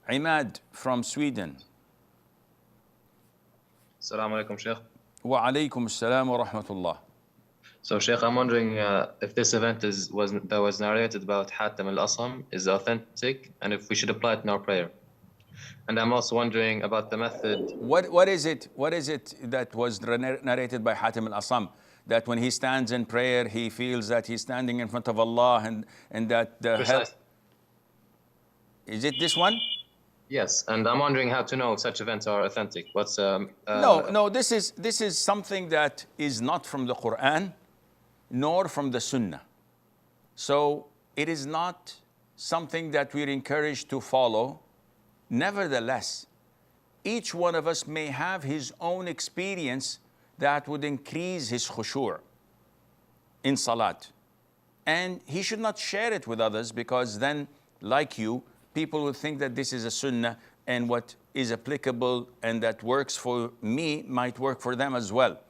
Imad from Sweden. Assalamu alaikum, Sheikh. Wa alaykum assalam wa rahmatullah. So, Sheikh, I'm wondering if this event that was narrated about Hatim al-Asam is authentic, and if we should apply it in our prayer. And I'm also wondering about the method. What is it that was narrated by Hatim al-Asam? That when he stands in prayer, he feels that he's standing in front of Allah, and that the help. Is it this one? Yes, and I'm wondering how to know if such events are authentic. What's No, this is something that is not from the Quran, nor from the Sunnah. So it is not something that we're encouraged to follow. Nevertheless, each one of us may have his own experience that would increase his khushu' in salat. And he should not share it with others, because then, like you, people will think that this is a sunnah, and what is applicable and that works for me might work for them as well,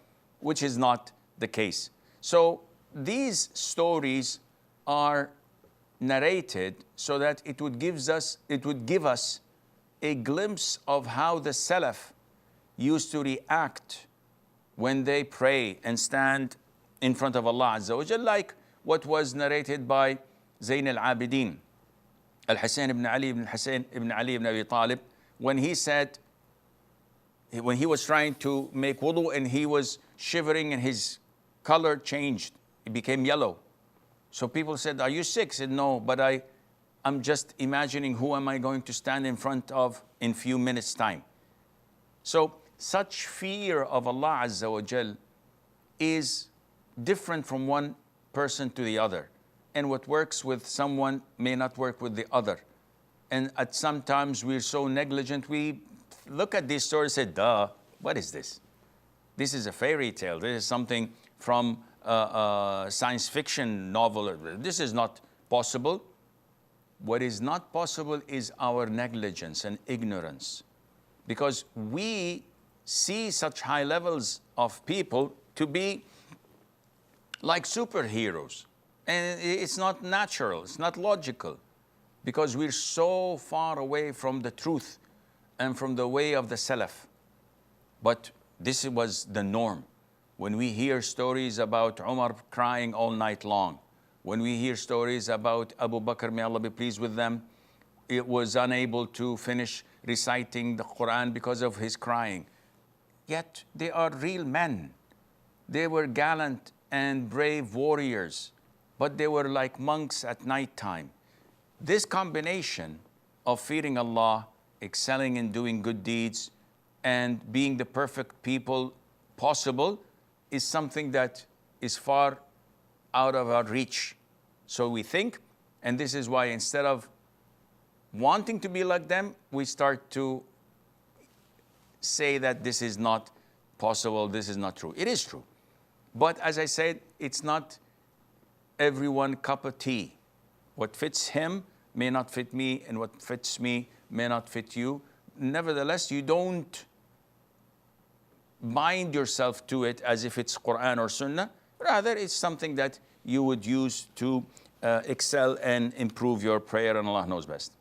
which is not the case. So these stories are narrated so that it would give us a glimpse of how the Salaf used to react when they pray and stand in front of Allah Azza wa Jal, like what was narrated by Zayn al-Abidin, al-Husayn ibn Ali ibn Husayn ibn Ali ibn Abi Talib, when he said, when he was trying to make wudu and he was shivering and his color changed, it became yellow. So people said, are you sick? He said, no, but I'm just imagining who am I going to stand in front of in few minutes' time. So such fear of Allah Azza wa Jal is different from one person to the other. And what works with someone may not work with the other. And at some times we're so negligent, we look at these stories and say, duh, what is this? This is a fairy tale. This is something from a science fiction novel. This is not possible. What is not possible is our negligence and ignorance, because we see such high levels of people to be like superheroes. And it's not natural, it's not logical, because we're so far away from the truth and from the way of the Salaf. But this was the norm. When we hear stories about Umar crying all night long, when we hear stories about Abu Bakr, may Allah be pleased with them, it was unable to finish reciting the Quran because of his crying. Yet they are real men. They were gallant and brave warriors, but they were like monks at night time. This combination of fearing Allah, excelling in doing good deeds, and being the perfect people possible is something that is far out of our reach. So we think, and this is why instead of wanting to be like them, we start to say that this is not possible, this is not true. It is true. But as I said, it's not everyone cup of tea. What fits him may not fit me, and what fits me may not fit you. Nevertheless, you don't bind yourself to it as if it's Quran or Sunnah. Rather, it's something that you would use to excel and improve your prayer, and Allah knows best.